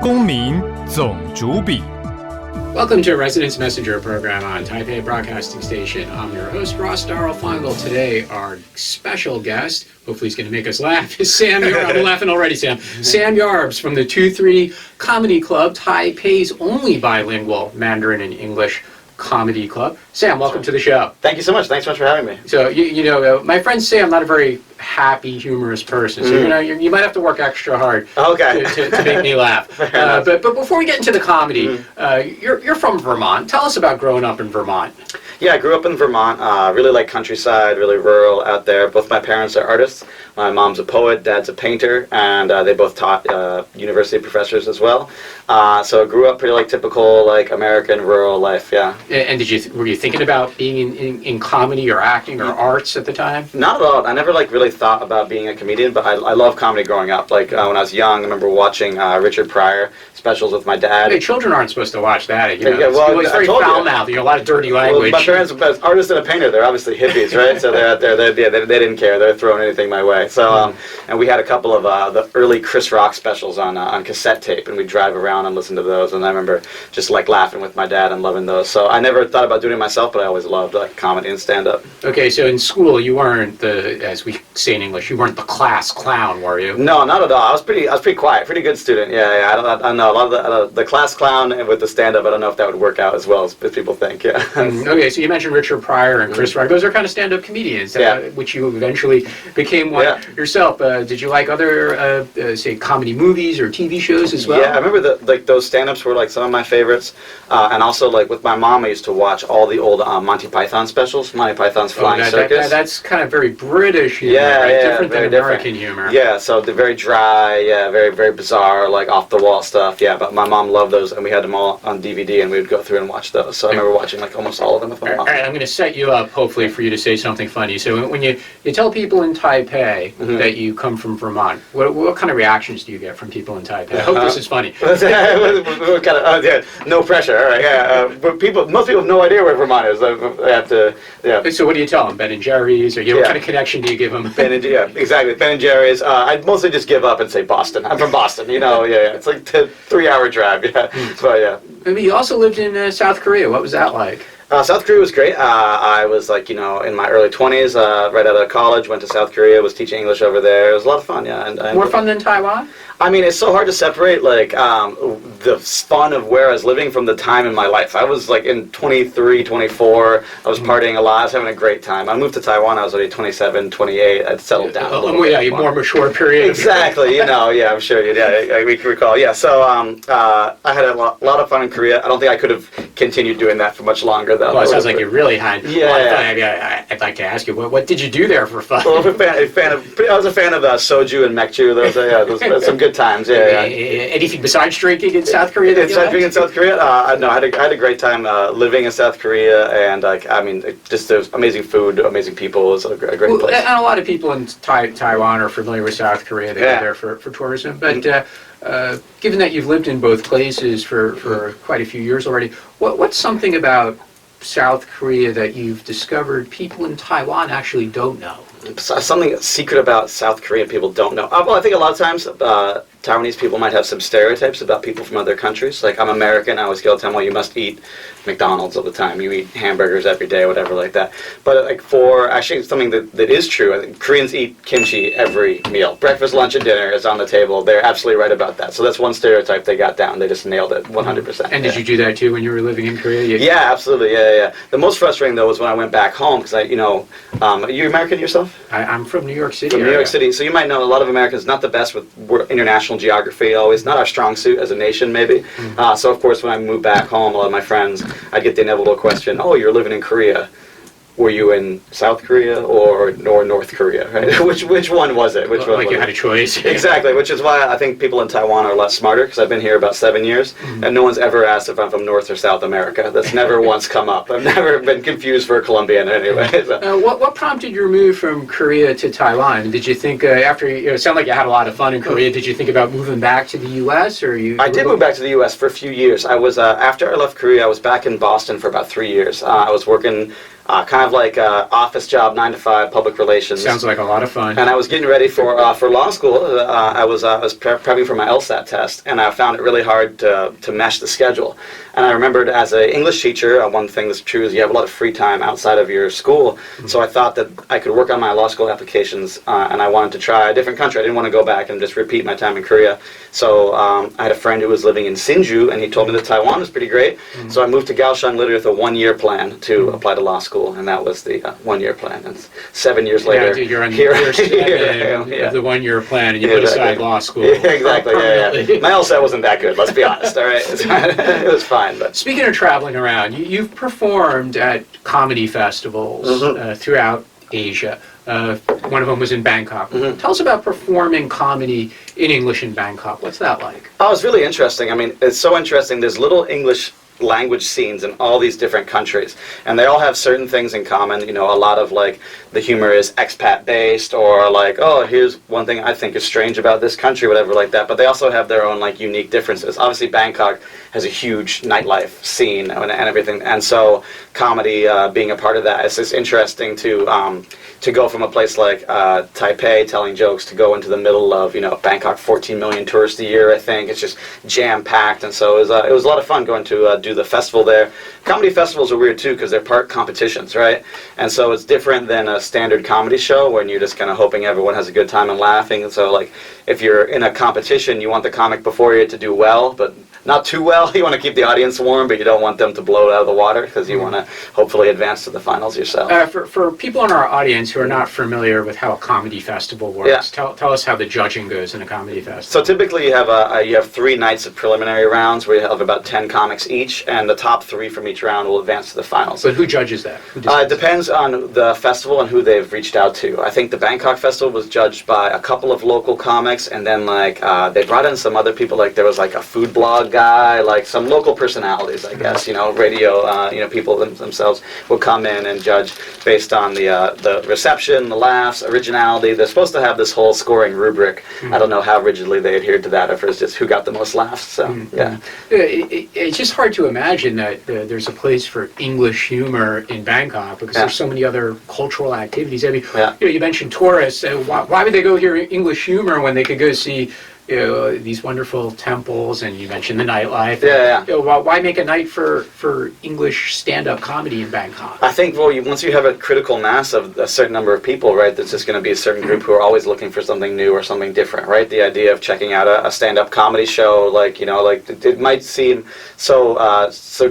公民总主笔。Welcome to a Residence Messenger program on Taipei Broadcasting Station. I'm your host, Ross Darrell-Feingold. Today, our special guest, hopefully he's going to make us laugh, is Sam Yarborough. I'm laughing already, Sam. Sam Yarbs from the 23 Comedy Club, Taipei's only bilingual Mandarin and English comedy club. Sam, welcome to the show. Thank you so much. Thanks so much for having me. So, you know, my friends say I'm not a very happy, humorous person, so you might have to work extra hard to make me laugh. But before we get into the comedy, you're from Vermont. Tell us about growing up in Vermont. Yeah, I grew up in Vermont, really like countryside, really rural out there. Both my parents are artists. My mom's a poet, dad's a painter, and they both taught university professors as well. So I grew up pretty like typical like American rural life, yeah. And were you thinking about being in comedy or acting or arts at the time? Not at all. I never like really thought about being a comedian, but I love comedy growing up. Like when I was young, I remember watching Richard Pryor specials with my dad. Hey, children aren't supposed to watch that. You know, yeah, well, it's very foul-mouthed. A lot of dirty language. Well, my parents were artists and a painter. They're obviously hippies, right? So they're out there. They didn't care. They're throwing anything my way. So and we had a couple of the early Chris Rock specials on cassette tape, and we'd drive around and listen to those. And I remember just like laughing with my dad and loving those. So I never thought about doing it myself, but I always loved like comedy and stand-up. Okay, so in school you weren't as we say in English, you weren't the class clown, were you? No, not at all. I was pretty quiet, pretty good student. Yeah. I don't know a lot of the class clown and with the stand-up. I don't know if that would work out as well as people think. Yeah. Okay, so you mentioned Richard Pryor and Chris Rock. Those are kind of stand-up comedians, which you eventually became one yourself. Did you like other, say, comedy movies or TV shows as well? Yeah, I remember those stand-ups were like some of my favorites. And also, like with my mom, I used to watch all the old Monty Python specials. Monty Python's Flying Circus. That's kind of very British humor, right? Different than American humor. Yeah, so they're very dry, very, very bizarre, like off-the-wall stuff. Yeah, but my mom loved those, and we had them all on DVD, and we would go through and watch those. So I remember watching like almost all of them with my mom. All right, I'm going to set you up, hopefully, for you to say something funny. So when you tell people in Taipei that you come from Vermont, what kind of reactions do you get from people in Taipei? I hope this is funny. No pressure. All right, but most people have no idea where Vermont is. I have to, So what do you tell them? Ben and Jerry's, or what kind of connection do you give them? Exactly. Ben and Jerry's. I'd mostly just give up and say Boston. I'm from Boston. It's like a 3-hour drive. But I mean, you also lived in South Korea. What was that like? South Korea was great. I was like, in my early 20s, right out of college, went to South Korea, was teaching English over there. It was a lot of fun, yeah. And more fun than Taiwan? I mean, it's so hard to separate, like, the fun of where I was living from the time in my life. I was, like, in 23, 24. I was partying a lot. I was having a great time. I moved to Taiwan. I was already 27, 28. I'd settled down a little bit more mature period. Exactly. I'm sure. We can recall. Yeah, so I had a lot of fun in Korea. I don't think I could have continued doing that for much longer, though. Well, it sounds like you really had a lot of fun. I'd like to ask you, what did you do there for fun? Well, I was a fan of soju and mekju. Those some good times. Anything besides drinking in South Korea? Besides drinking in South Korea? No, I had a great time living in South Korea, and just there's amazing food, amazing people. It was a great place. And a lot of people in Taiwan are familiar with South Korea. They go there for tourism. But given that you've lived in both places for quite a few years already, what's something about South Korea that you've discovered people in Taiwan actually don't know? Something secret about South Korean people don't know. Well, I think a lot of times Taiwanese people might have some stereotypes about people from other countries. Like, I'm American, I always get all the time, well, you must eat McDonald's all the time. You eat hamburgers every day, whatever like that. But like actually something that is true, I think Koreans eat kimchi every meal. Breakfast, lunch, and dinner is on the table. They're absolutely right about that. So that's one stereotype they got down. They just nailed it 100%. And did you do that too when you were living in Korea? Yeah, absolutely. Yeah. The most frustrating though was when I went back home, because are you American yourself? I'm from New York City. From New York City. So you might know a lot of Americans not the best with international geography, always not our strong suit as a nation, maybe. So of course when I moved back home, a lot of my friends, I'd get the inevitable question, oh, you're living in Korea. Were you in South Korea or North Korea? Right? Which one was it? Which one? Like you had a choice. Exactly. Which is why I think people in Taiwan are a lot smarter, because I've been here about 7 years, and no one's ever asked if I'm from North or South America. That's never once come up. I've never been confused for a Colombian anyway. So. What prompted your move from Korea to Taiwan? Did you think after it sounded like you had a lot of fun in Korea? Did you think about moving back to the U.S. or you? I did move back to the U.S. for a few years. I was after I left Korea, I was back in Boston for about 3 years. I was working kind of like office job, 9 to 5, public relations. Sounds like a lot of fun. And I was getting ready for law school. I was prepping for my LSAT test, and I found it really hard to mesh the schedule. And I remembered as an English teacher, one thing that's true is you have a lot of free time outside of your school. So I thought that I could work on my law school applications, and I wanted to try a different country. I didn't want to go back and just repeat my time in Korea. So I had a friend who was living in Sinju, and he told me that Taiwan was pretty great. So I moved to Kaohsiung literally with a 1-year plan to apply to law school, and that was the 1-year plan. And 7 years later, yeah, you're on here, the first here of the 1-year plan, and you put aside law school. Yeah, exactly. Yeah. My LSAT wasn't that good. Let's be honest. All right, it was fine. But speaking of traveling around, you've performed at comedy festivals throughout Asia. One of them was in Bangkok. Tell us about performing comedy in English in Bangkok. What's that like? Oh, it's really interesting. I mean, it's so interesting. There's little English language scenes in all these different countries, and they all have certain things in common. You know, a lot of like the humor is expat based, or like, oh, here's one thing I think is strange about this country, whatever like that. But they also have their own like unique differences. Obviously Bangkok has a huge nightlife scene and everything, and so comedy being a part of that, it's just interesting to go from a place like Taipei telling jokes to go into the middle of, you know, Bangkok, 14 million tourists a year, I think. It's just jam-packed, and so it was a lot of fun going to do the festival there. Comedy festivals are weird, too, because they're part competitions, right? And so it's different than a standard comedy show when you're just kind of hoping everyone has a good time and laughing. And so, like, if you're in a competition, you want the comic before you to do well, but not too well. You want to keep the audience warm, but you don't want them to blow it out of the water because you want to hopefully advance to the finals yourself. For people in our audience who are not familiar with how a comedy festival works, tell us how the judging goes in a comedy festival. So typically you have 3 nights of preliminary rounds where you have about 10 comics each, and the top 3 from each round will advance to the finals. But who judges that? It depends on the festival and who they've reached out to. I think the Bangkok festival was judged by a couple of local comics, and then like they brought in some other people. Like there was like a food blog guy, like some local personalities, I guess, you know, radio, you know, people themselves will come in and judge based on the reception, the laughs, originality. They're supposed to have this whole scoring rubric. I don't know how rigidly they adhered to that, if it was just who got the most laughs. So yeah, it's just hard to imagine that there's a place for English humor in Bangkok because there's so many other cultural activities. I mean, you know, you mentioned tourists. Why would they go hear English humor when they could go see, you know, these wonderful temples, and you mentioned the nightlife. You know, why make a night for English stand-up comedy in Bangkok? I think, well, once you have a critical mass of a certain number of people, right, there's just going to be a certain group who are always looking for something new or something different, right? The idea of checking out a stand-up comedy show, like, you know, like it might seem so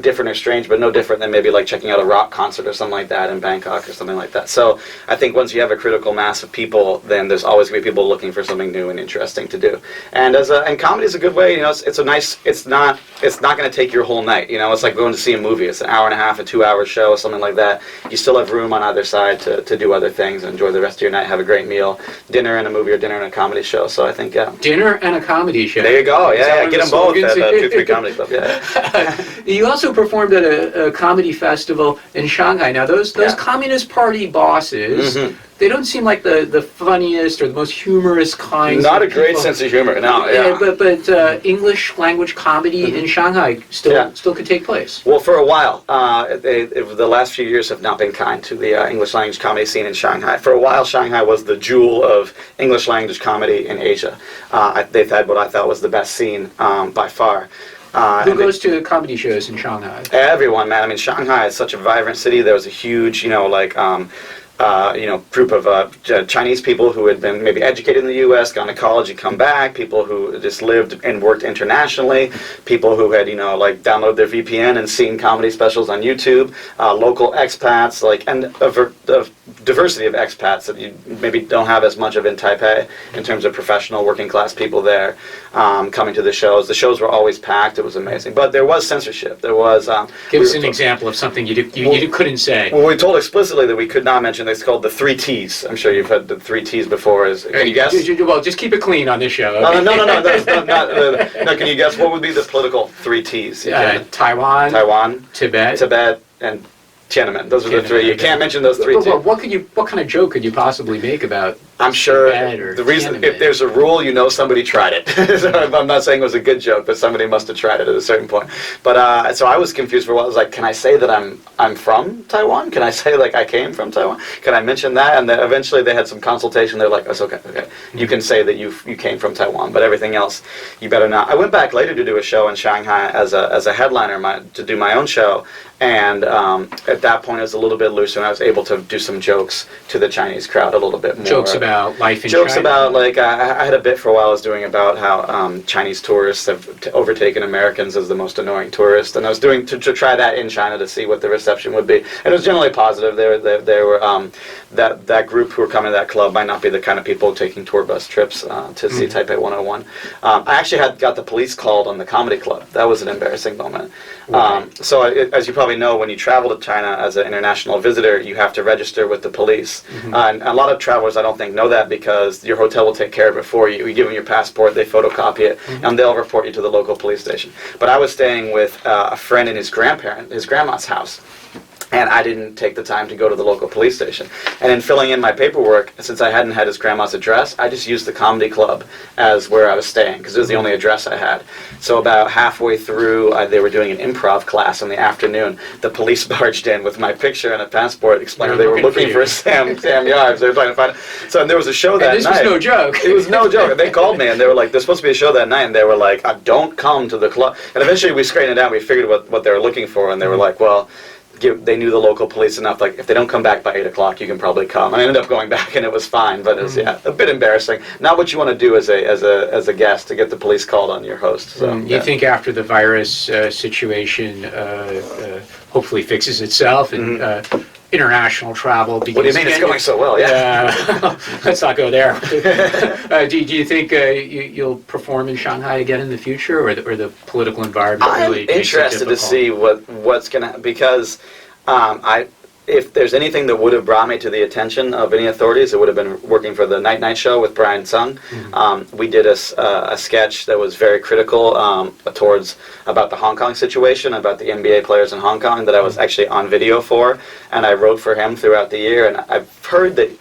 different or strange, but no different than maybe like checking out a rock concert or something like that in Bangkok or something like that. So I think once you have a critical mass of people, then there's always going to be people looking for something new and interesting to do. And and comedy is a good way, you know. It's not going to take your whole night, you know. It's like going to see a movie. It's an hour and a half, a 2-hour show, something like that. You still have room on either side to do other things and enjoy the rest of your night. Have a great meal, dinner and a movie, or dinner and a comedy show. So I think dinner and a comedy show. There you go. Yeah, get them both at 2-3 Comedy Club. Yeah. You also performed at a comedy festival in Shanghai. Now those Communist Party bosses. They don't seem like the funniest or the most humorous kinds. Not a great sense of humor, no. Yeah, but English language comedy in Shanghai still could take place. Well, for a while, the last few years have not been kind to the English language comedy scene in Shanghai. For a while, Shanghai was the jewel of English language comedy in Asia. They've had what I thought was the best scene by far. Who goes to comedy shows in Shanghai? Everyone, man. I mean, Shanghai is such a vibrant city. There was a huge, you know, like group of Chinese people who had been maybe educated in the U.S., gone to college and come back, people who just lived and worked internationally, people who had, you know, like downloaded their VPN and seen comedy specials on YouTube, local expats, like, and a diversity of expats that you maybe don't have as much of in Taipei in terms of professional working class people there coming to the shows. The shows were always packed. It was amazing. But there was censorship. There was... Give us an example of something you couldn't say. Well, we told explicitly that we could not mention. It's called the 3 T's. I'm sure you've heard the 3 T's before. Can you guess? Well, just keep it clean on this show. Okay? No. That's not, can you guess what would be the political 3 T's? Taiwan, Tibet, and Tiananmen. Those are the 3. You can't mention those 3. What kind of joke could you possibly make about I'm sure bed or the reason, Canada. if there's a rule, you know somebody tried it. So I'm not saying it was a good joke, but somebody must have tried it at a certain point. But so I was confused for a while. I was like, can I say that I'm from Taiwan? Can I say like I came from Taiwan? Can I mention that? And then eventually they had some consultation. They're like, oh, it's okay. You can say that you came from Taiwan, but everything else you better not. I went back later to do a show in Shanghai as a headliner to do my own show. And at that point, it was a little bit looser, and I was able to do some jokes to the Chinese crowd a little bit more. Jokes about life in Jokes China? about, like, I had a bit for a while I was doing about how Chinese tourists have overtaken Americans as the most annoying tourists, and I was doing to try that in China to see what the reception would be. And it was generally positive. They were that group who were coming to that club might not be the kind of people taking tour bus trips to see Taipei 101. I actually got the police called on the comedy club. That was an embarrassing moment. So as you probably know, when you travel to China as an international visitor, you have to register with the police. And a lot of travelers, I don't think, know that because your hotel will take care of it for you. You give them your passport, they photocopy it, and they'll report you to the local police station. But I was staying with a friend in his grandma's house. And I didn't take the time to go to the local police station. And in filling in my paperwork, since I hadn't had his grandma's address, I just used the comedy club as where I was staying, because it was the only address I had. So about halfway through, they were doing an improv class in the afternoon. The police barged in with my picture and a passport, explaining they were looking for Sam Yarbs. They were trying to find it. So there was a show that night. This was no joke. It was no joke. They called me, and they were like, there's supposed to be a show that night, and they were like, don't come to the club. And eventually we straightened it out. We figured what they were looking for, and they were like, well, they knew the local police enough, like, if they don't come back by 8 o'clock, you can probably come. And I ended up going back, and it was fine, but it was, a bit embarrassing. Not what you want to do as a guest, to get the police called on your host. So, you think after the virus situation hopefully fixes itself and international travel begins? What do you mean it's going so well? Yeah. Let's not go there. Do you think you'll perform in Shanghai again in the future, or the political environment really I'm interested to see what's going to, because if there's anything that would have brought me to the attention of any authorities, it would have been working for the Night Show with Brian Tsung. We did a sketch that was very critical about the Hong Kong situation, about the NBA players in Hong Kong, that I was actually on video for, and I wrote for him throughout the year. And I've heard that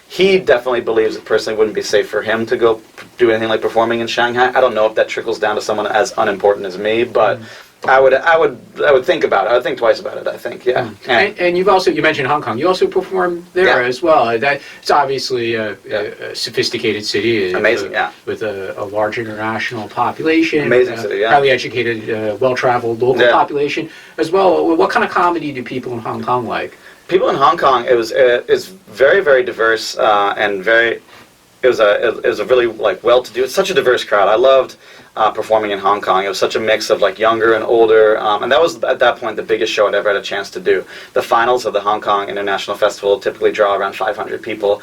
he definitely believes it personally wouldn't be safe for him to go do anything like performing in Shanghai. I don't know if that trickles down to someone as unimportant as me, but I would think about it. I would think twice about it, I think, yeah. And you mentioned Hong Kong. You also performed there as well. It's obviously a sophisticated city. Amazing, with a large international population. Amazing city, yeah. Highly educated, well-traveled local population as well. What kind of comedy do people in Hong Kong like? People in Hong Kong, is very, very diverse and very. It was a really well-to-do. It's such a diverse crowd. I loved performing in Hong Kong. It was such a mix of younger and older, and that was at that point the biggest show I'd ever had a chance to do. The finals of the Hong Kong International Festival typically draw around 500 people,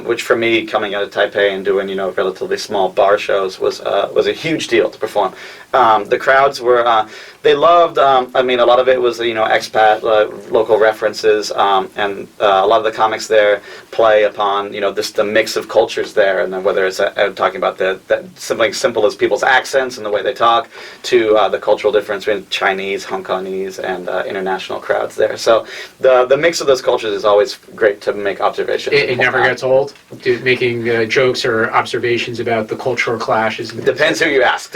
which for me, coming out of Taipei and doing relatively small bar shows, was a huge deal to perform. The crowds were they loved. A lot of it was expat local references, and a lot of the comics there play upon the mix of cultures there, and then whether it's talking about something simple as people's accents and the way they talk, to the cultural difference between Chinese, Hong Kongese, and international crowds there. So the mix of those cultures is always great to make observations. It never gets old, making jokes or observations about the cultural clashes. Depends who you ask.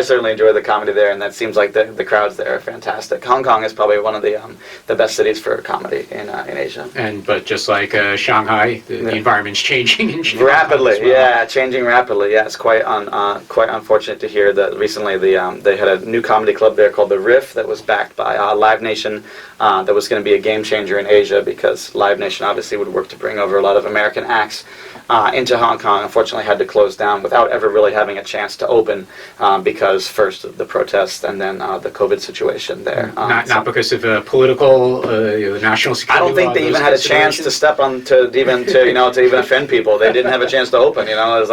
I certainly enjoy the comedy there, and that seems like the crowds there are fantastic. Hong Kong is probably one of the best cities for comedy in Asia. But just like Shanghai, the environment's changing in Shanghai rapidly. Well. Yeah, changing rapidly. Yeah, it's quite unfortunate to hear that recently they had a new comedy club there called The Riff that was backed by Live Nation. That was going to be a game changer in Asia, because Live Nation obviously would work to bring over a lot of American acts into Hong Kong. Unfortunately, had to close down without ever really having a chance to open, because first the protests and then the COVID situation there. Not because of political, national security. I don't think they even had a chance to step on to even offend people. They didn't have a chance to open. It was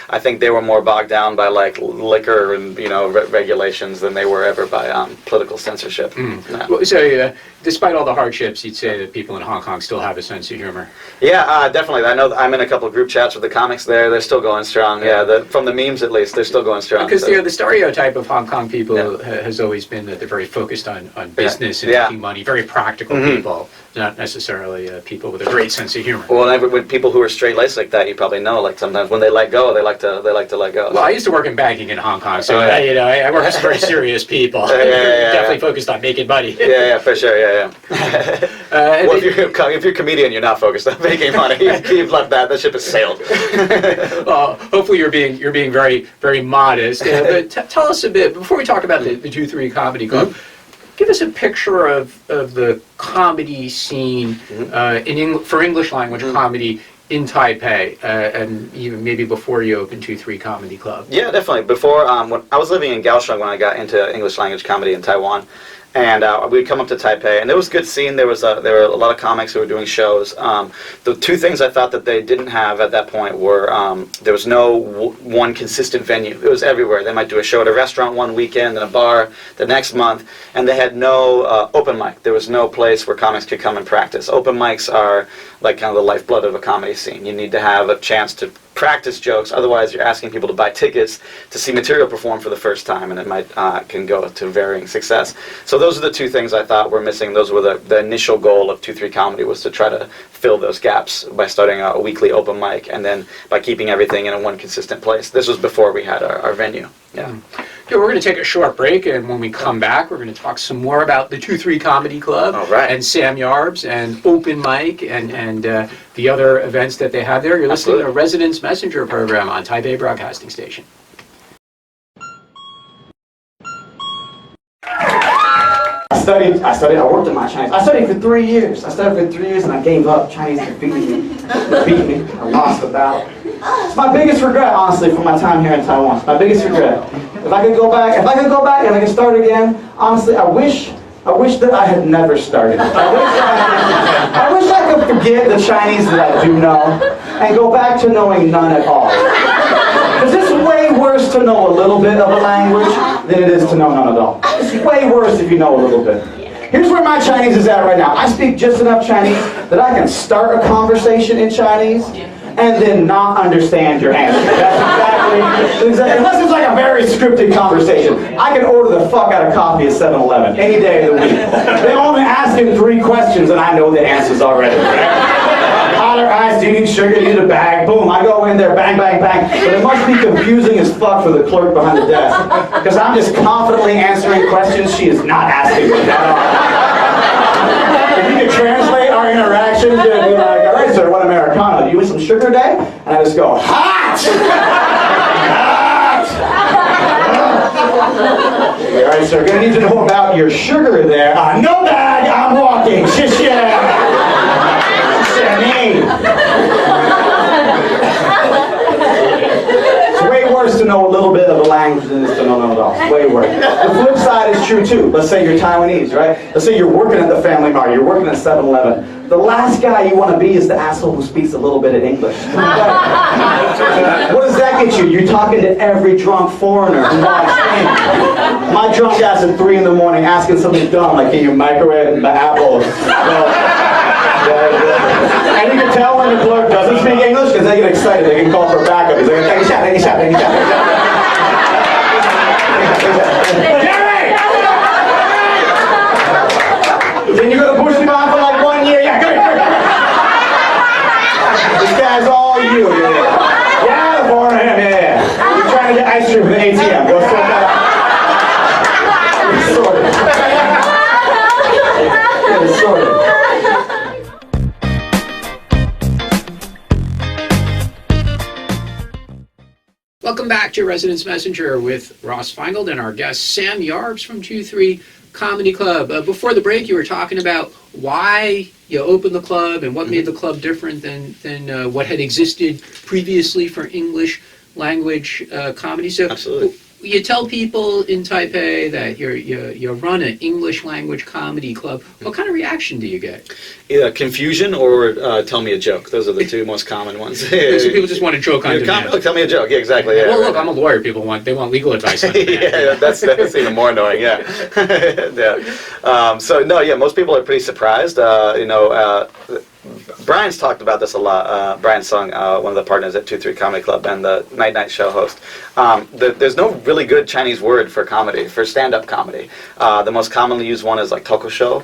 I think they were more bogged down by liquor and regulations than they were ever by political censorship. Well, so despite all the hardships, you'd say that people in Hong Kong still have a sense of humor. Yeah, definitely. I know I'm in a couple of group chats with the comics there. They're still going strong. Yeah, from the memes at least, they're still going strong. Because the stereotype of Hong Kong people has always been that they're very focused on business and making money, very practical people. not necessarily people with a great sense of humor. Well, with people who are straight-laced like that, you probably know, like sometimes when they let go, they like to let go. Well, I used to work in banking in Hong Kong, so I work with some very serious people. Definitely focused on making money. Yeah, for sure. Yeah. Well, if you're a comedian, you're not focused on making money. You've left that ship has sailed. Well, hopefully you're being very, very modest. But tell us a bit before we talk about the 23 Comedy Club. Give us a picture of the comedy scene for English language comedy in Taipei, and even maybe before you opened 23 Comedy Club. Yeah, definitely. Before, when I was living in Kaohsiung when I got into English language comedy in Taiwan. And we'd come up to Taipei, and there was a good scene. There were a lot of comics who were doing shows. The two things I thought that they didn't have at that point were there was no one consistent venue. It was everywhere. They might do a show at a restaurant one weekend and a bar the next month, and they had no open mic. There was no place where comics could come and practice. Open mics are like kind of the lifeblood of a comedy scene. You need to have a chance to practice jokes, otherwise you're asking people to buy tickets to see material perform for the first time, and it might can go to varying success. So those are the two things I thought were missing. Those were the initial goal of 23 Comedy, was to try to fill those gaps by starting a weekly open mic, and then by keeping everything in one consistent place. This was before we had our venue. Yeah. Okay, we're going to take a short break, and when we come back, we're going to talk some more about the 23 Comedy Club and Sam Yarbs and Open Mic and the other events that they have there. You're listening to a Residence Messenger program on Taipei Broadcasting Station. I worked in my Chinese. I studied for 3 years. And I gave up. Chinese beat me. I lost the battle. It's my biggest regret, honestly, from my time here in Taiwan. It's my biggest regret. If I could go back and I could start again, honestly, I wish that I had never started. I wish I could forget the Chinese that I do know and go back to knowing none at all. Because it's way worse to know a little bit of a language than it is to know none at all. It's way worse if you know a little bit. Here's where my Chinese is at right now. I speak just enough Chinese that I can start a conversation in Chinese and then not understand your answer. That's exactly, unless it's like a very scripted conversation. I can order the fuck out of coffee at 7-Eleven any day of the week. They only ask him 3 questions and I know the answers already. Hotter ice, do you need sugar, do you need a bag? Boom, I go in there, bang, bang, bang. But it must be confusing as fuck for the clerk behind the desk. Because I'm just confidently answering questions she is not asking me. If you could translate our interactions, you'd be like, all right, sir, what Americano? Do you want some sugar today? And I just go, hot! Hot! All right, sir, gonna need to know about your sugar there. No bag, I'm walking. It's way worse to know a little bit of a language than it is to know none at all. It's way worse. The flip side is true too. Let's say you're Taiwanese, right? Let's say you're working at the Family Mart, you're working at 7-Eleven. The last guy you want to be is the asshole who speaks a little bit of English. What does that get you? You're talking to every drunk foreigner who walks in. My drunk ass at 3 in the morning asking something dumb like, can you microwave the apples? And you can tell when the clerk doesn't speak English because they get excited. They can call for backup. He's like, take a shot, take a shot, take a shot, take a shot. Jerry! Can you go to Bush Limon for like 1 year? Yeah, come here. This guy's all you. Yeah, for him, yeah. You're trying to get ice cream from the ATM. Go sort that out. Sorted. Yeah, it's sorted. Welcome back to Residence Messenger with Ross Feingold and our guest Sam Yarbs from 23 Comedy Club. Before the break, you were talking about why you opened the club and what made the club different than what had existed previously for English language comedy. So absolutely. You tell people in Taipei that you run an English language comedy club. What kind of reaction do you get? Either confusion or tell me a joke. Those are the 2 most common ones. So people just want a joke on demand. Tell me a joke. Yeah, exactly. Yeah, well, look, I'm a lawyer. People want legal advice on demand. Yeah, that's even more annoying. Yeah. Yeah. So no, yeah, most people are pretty surprised. Brian's talked about this a lot. Brian Sung, one of the partners at 23 Comedy Club and the Night Show host. There's no really good Chinese word for comedy, for stand-up comedy. The most commonly used one is like tokushow,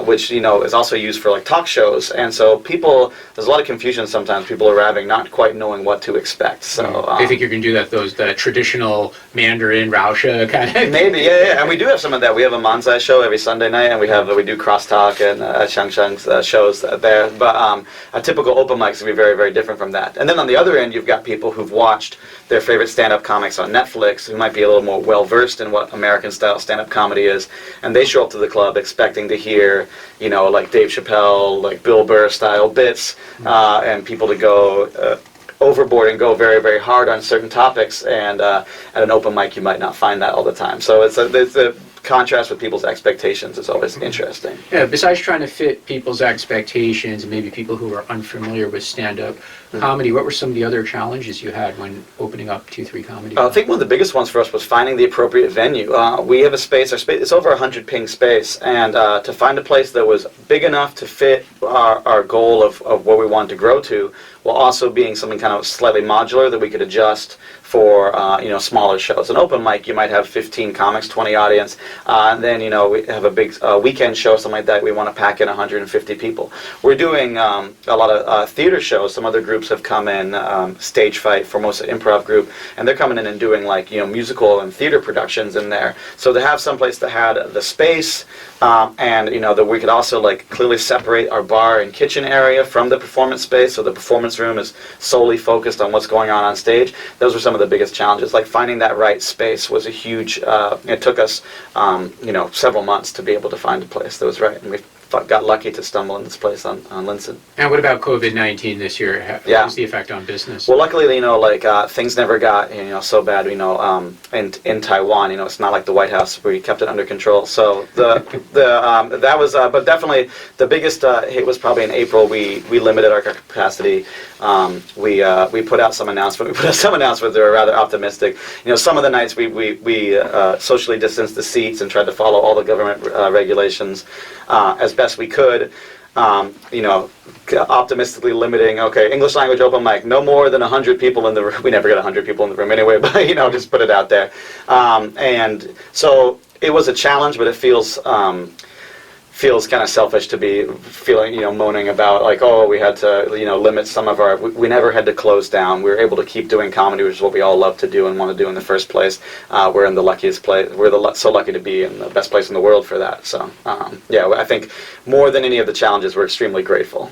which is also used for like talk shows. And so there's a lot of confusion sometimes. People arriving not quite knowing what to expect. So I think you can do that. The traditional Mandarin, Raosha kind of. Maybe, yeah, and we do have some of that. We have a Manzai show every Sunday night, and we do crosstalk and Shangshang's shows there. But a typical open mic is going to be very, very different from that. And then on the other end, you've got people who've watched their favorite stand-up comics on Netflix, who might be a little more well-versed in what American-style stand-up comedy is, and they show up to the club expecting to hear, like Dave Chappelle, like Bill Burr-style bits, and people to go overboard and go very, very hard on certain topics, and at an open mic you might not find that all the time. So it's a contrast with people's expectations is always interesting. Yeah, besides trying to fit people's expectations and maybe people who are unfamiliar with stand-up comedy, what were some of the other challenges you had when opening up 23 Comedy? I think one of the biggest ones for us was finding the appropriate venue. We have a space, it's over 100 ping space, and to find a place that was big enough to fit our goal of where we wanted to grow to, while also being something kind of slightly modular that we could adjust for smaller shows. An open mic, you might have 15 comics, 20 audience, and then we have a big weekend show, something like that. We want to pack in 150 people. We're doing a lot of theater shows. Some other groups have come in, Stage Fight, Formosa Improv group, and they're coming in and doing like musical and theater productions in there. So to have someplace that had the space, and that we could also like clearly separate our bar and kitchen area from the performance space, so the performance room is solely focused on what's going on stage. Those were some of the biggest challenges. Like finding that right space was a huge. It took us, several months to be able to find a place that was right, and we got lucky to stumble in this place on Linson. And what about COVID-19 this year? What was the effect on business? Well, luckily, things never got so bad. In Taiwan, it's not like the White House where you kept it under control. So that was, but definitely the biggest hit was probably in April. We limited our capacity. We put out some announcements. That were rather optimistic. Some of the nights we socially distanced the seats and tried to follow all the government regulations as best we could. Optimistically limiting, English language open mic, no more than 100 people in the room. We never get 100 people in the room anyway, but just put it out there. And so it was a challenge, but it feels kind of selfish to be moaning about we had to limit some of our. We never had to close down. We were able to keep doing comedy, which is what we all love to do and want to do in the first place. We're in the luckiest place. We're so lucky to be in the best place in the world for that. So I think more than any of the challenges, we're extremely grateful.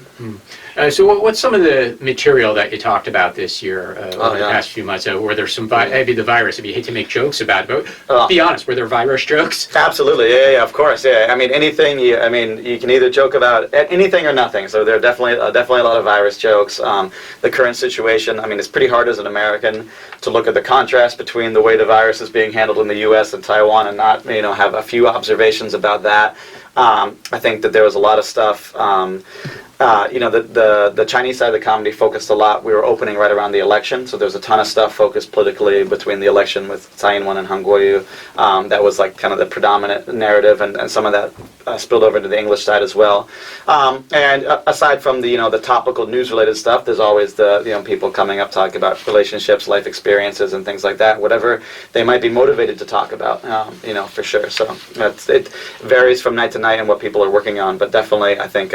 So what's some of the material that you talked about this year over the past few months? Were there some, maybe the virus, if you hate to make jokes about it, but be honest, were there virus jokes? Absolutely, yeah, of course, yeah. I mean, anything, you can either joke about anything or nothing, so there are definitely a lot of virus jokes. The current situation, it's pretty hard as an American to look at the contrast between the way the virus is being handled in the U.S. and Taiwan and not, have a few observations about that. I think that there was a lot of stuff. The Chinese side of the comedy focused a lot. We were opening right around the election, so there's a ton of stuff focused politically between the election with Tsai Ing-wen and Han Kuo-yu. That was like kind of the predominant narrative, and some of that spilled over to the English side as well. And aside from the topical news-related stuff, there's always the people coming up talking about relationships, life experiences, and things like that. Whatever they might be motivated to talk about, for sure. So it varies from night to night and what people are working on, but definitely I think.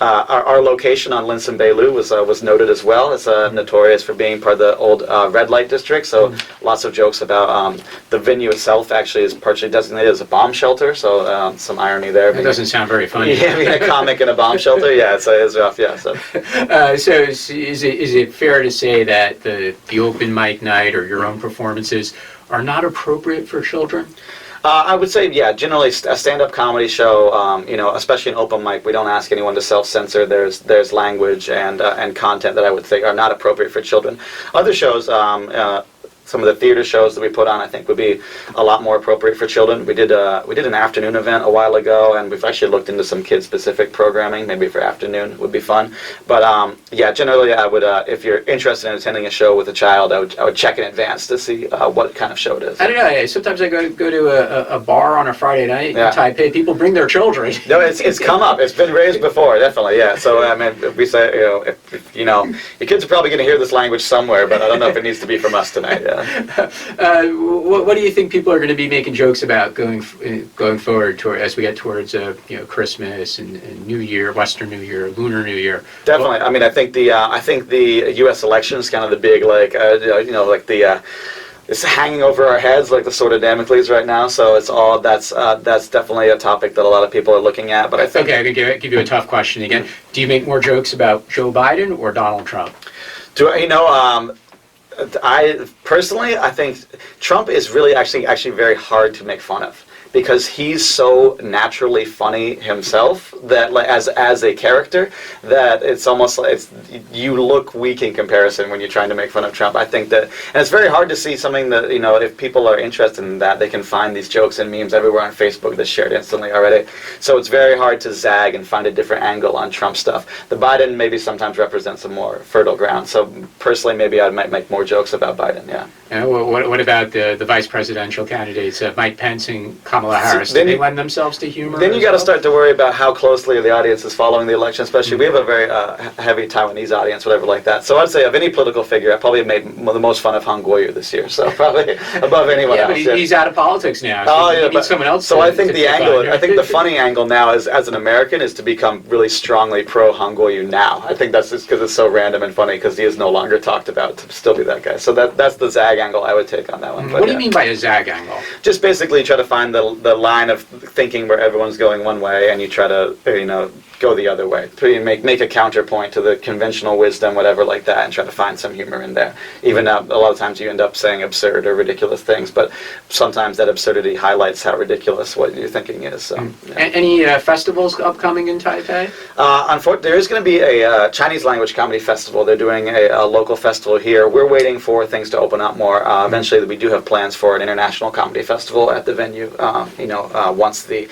Our location on Linson Beilu was noted as well. It's notorious for being part of the old red light district, so lots of jokes about the venue itself actually is partially designated as a bomb shelter, so some irony there. That doesn't sound very funny. Yeah, being a comic in a bomb shelter, it's rough, yeah. So, so is it fair to say that the open mic night or your own performances are not appropriate for children? I would say, generally a stand-up comedy show, especially an open mic, we don't ask anyone to self-censor. There's language and content that I would think are not appropriate for children. Other shows, some of the theater shows that we put on, I think, would be a lot more appropriate for children. We did an afternoon event a while ago, and we've actually looked into some kid-specific programming, maybe for afternoon would be fun. But yeah, generally I would, if you're interested in attending a show with a child, I would check in advance to see what kind of show it is. I don't know. Sometimes I go to a bar on a Friday night in Taipei. People bring their children. No, it's come up. It's been raised before, definitely. Yeah. So I mean, we say, if your kids are probably going to hear this language somewhere, but I don't know if it needs to be from us tonight. Yeah. What do you think people are going to be making jokes about going forward as we get towards Christmas and New Year, Western New Year, Lunar New Year? Definitely. I mean, I think the U.S. election is kind of the big it's hanging over our heads like the sword of Damocles right now. So it's all that's definitely a topic that a lot of people are looking at. But I think I'm going to give you a tough question again. Do you make more jokes about Joe Biden or Donald Trump? I personally, I think Trump is really actually very hard to make fun of, because he's so naturally funny himself that, like, as a character, that it's almost like you look weak in comparison when you're trying to make fun of Trump. I think that, and it's very hard to see something that, if people are interested in that, they can find these jokes and memes everywhere on Facebook that's shared instantly already. So it's very hard to zag and find a different angle on Trump stuff. The Biden maybe sometimes represents a more fertile ground. So personally, maybe I might make more jokes about Biden. Yeah. What about the vice presidential candidates, Mike Pence and Kamala Harris? Do they lend themselves to humor? Then you got to start to worry about how closely the audience is following the election, especially. We have a very heavy Taiwanese audience, whatever like that. So I'd say of any political figure, I probably made the most fun of Han Guoyu this year. So probably above anyone else. But he's out of politics now. So you need someone else. So I think the funny angle now is, as an American, is to become really strongly pro Han Guoyu now. I think that's just because it's so random and funny, because he is no longer talked about to still be that guy. So that's the zag angle I would take on that one. But what do you mean by a zag angle? Just basically try to find the line of thinking where everyone's going one way, and you try to go the other way. Make a counterpoint to the conventional wisdom, whatever like that, and try to find some humor in there. Even a lot of times you end up saying absurd or ridiculous things, but sometimes that absurdity highlights how ridiculous what you're thinking is. So, yeah. Any festivals upcoming in Taipei? Unfortunately, there is going to be a Chinese language comedy festival. They're doing a local festival here. We're waiting for things to open up more. Eventually, we do have plans for an international comedy festival at the venue. Once the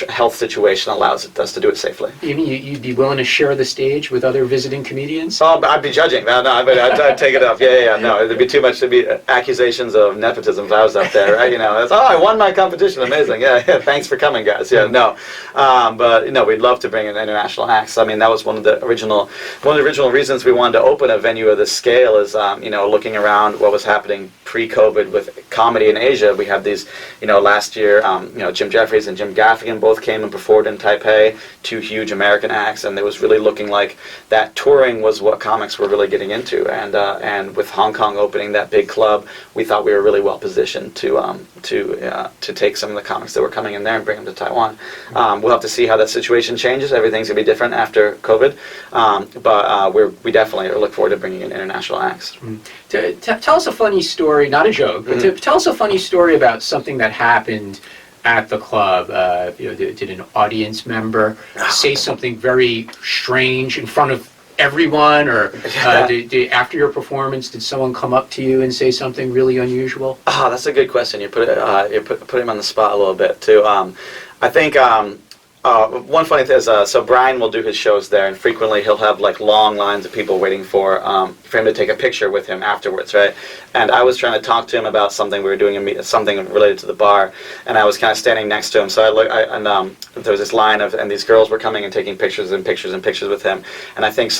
health situation allows us to do it safely. You mean you'd be willing to share the stage with other visiting comedians? Oh, I'd be judging. No, I'd take it up. Yeah. No, it'd be too much to be accusations of nepotism if I was up there, right? It's, I won my competition. Amazing. Yeah. Thanks for coming, guys. Yeah, no. But we'd love to bring in international acts. I mean, that was one of the original reasons we wanted to open a venue of this scale is, looking around what was happening pre-COVID with comedy in Asia. We had these, last year, Jim Jeffries and Jim Gaffigan both came and performed in Taipei, two huge American acts, and it was really looking like that touring was what comics were really getting into. And with Hong Kong opening that big club, we thought we were really well positioned to take some of the comics that were coming in there and bring them to Taiwan. We'll have to see how that situation changes. Everything's gonna be different after COVID, but we definitely look forward to bringing in international acts. Tell us a funny story, not a joke, but tell us a funny story about something that happened at the club. Did an audience member say something very strange in front of everyone, or after your performance, did someone come up to you and say something really unusual? Oh, that's a good question. You put him on the spot a little bit too. I think one funny thing is, so Brian will do his shows there, and frequently he'll have like long lines of people waiting for him to take a picture with him afterwards, right? And I was trying to talk to him about something we were doing, something related to the bar, and I was kind of standing next to him. So there was this line and these girls were coming and taking pictures and pictures and pictures with him, and I think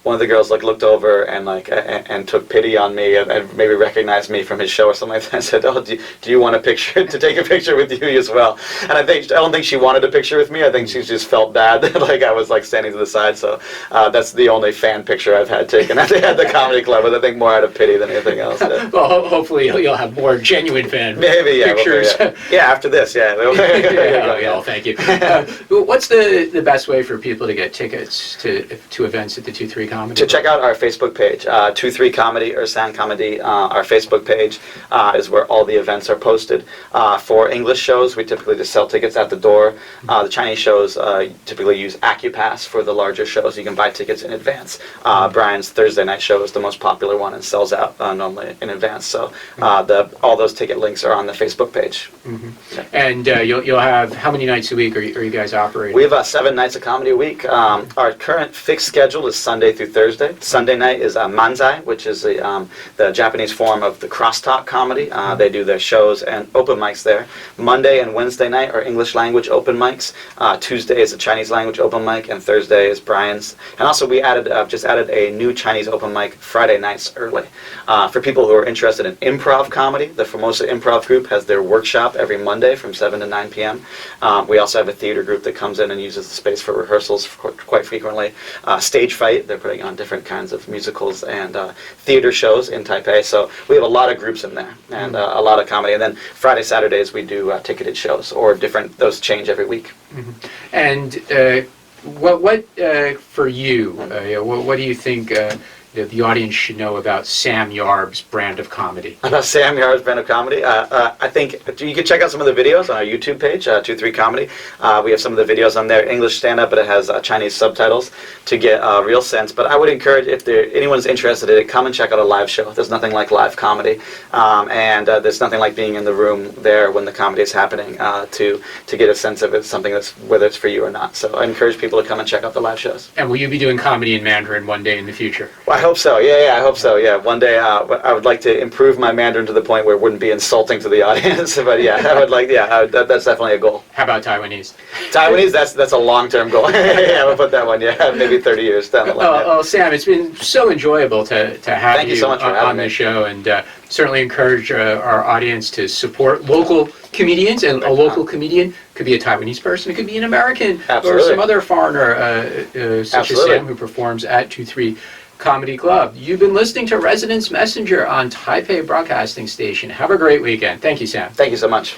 one of the girls looked over and took pity on me and maybe recognized me from his show or something like that. And said, "Oh, do you want to take a picture with you as well?" And I don't think she wanted a picture with me. I think she just felt bad that like I was like standing to the side. So that's the only fan picture I've had taken at the comedy club. But I think more out of pity than anything else. Yeah. Well, hopefully you'll have more genuine fan pictures. Yeah, after this, yeah. Thank you. What's the best way for people to get tickets to events at the 23 Comedy? To check out our Facebook page, 23 Comedy or Sound Comedy, our Facebook page is where all the events are posted. For English shows, we typically just sell tickets at the door. The Chinese shows typically use AccuPass for the larger shows. You can buy tickets in advance. Brian's Thursday night show is the most popular one and sells out normally in advance. So all those ticket links are on the Facebook page. Yeah. And you'll have, how many nights a week are you guys operating? We have 7 nights of comedy a week. Our current fixed schedule is Sunday through Thursday. Sunday night is manzai, which is the Japanese form of the crosstalk comedy. They do their shows and open mics there. Monday and Wednesday night are English language open mics. Tuesday is a Chinese language open mic, and Thursday is Brian's. And also we just added a new Chinese open mic Friday nights early. For people who are interested in improv comedy, the Formosa Improv group has their workshop every Monday from 7 to 9 p.m. We also have a theater group that comes in and uses the space for rehearsals quite frequently. Stage Fright, they're putting on different kinds of musicals and theater shows in Taipei. So we have a lot of groups in there and a lot of comedy. And then Friday, Saturdays, we do ticketed shows or those change every week. And what for you, what do you think the audience should know about Sam Yarbs' brand of comedy? About Sam Yarbs' brand of comedy? I think you can check out some of the videos on our YouTube page, 23 Comedy. We have some of the videos on there, English stand-up, but it has Chinese subtitles to get a real sense. But I would encourage, if anyone's interested in it, come and check out a live show. There's nothing like live comedy. And there's nothing like being in the room there when the comedy is happening to get a sense of it, something that's, whether it's for you or not. So I encourage people to come and check out the live shows. And will you be doing comedy in Mandarin one day in the future? Well, I hope so. I hope so. Yeah, one day I would like to improve my Mandarin to the point where it wouldn't be insulting to the audience. But yeah, I would like. Yeah, that's definitely a goal. How about Taiwanese? Taiwanese, that's a long-term goal. Yeah, we'll put that one. Yeah, maybe 30 years down the line. Oh, Sam, it's been so enjoyable to have Thank you so much for having on me. the show, and certainly encourage our audience to support local comedians. And a local comedian could be a Taiwanese person, it could be an American, or some other foreigner, such as Sam, who performs at 23 Comedy Club. You've been listening to Residence Messenger on Taipei Broadcasting Station. Have a great weekend. Thank you, Sam. Thank you so much.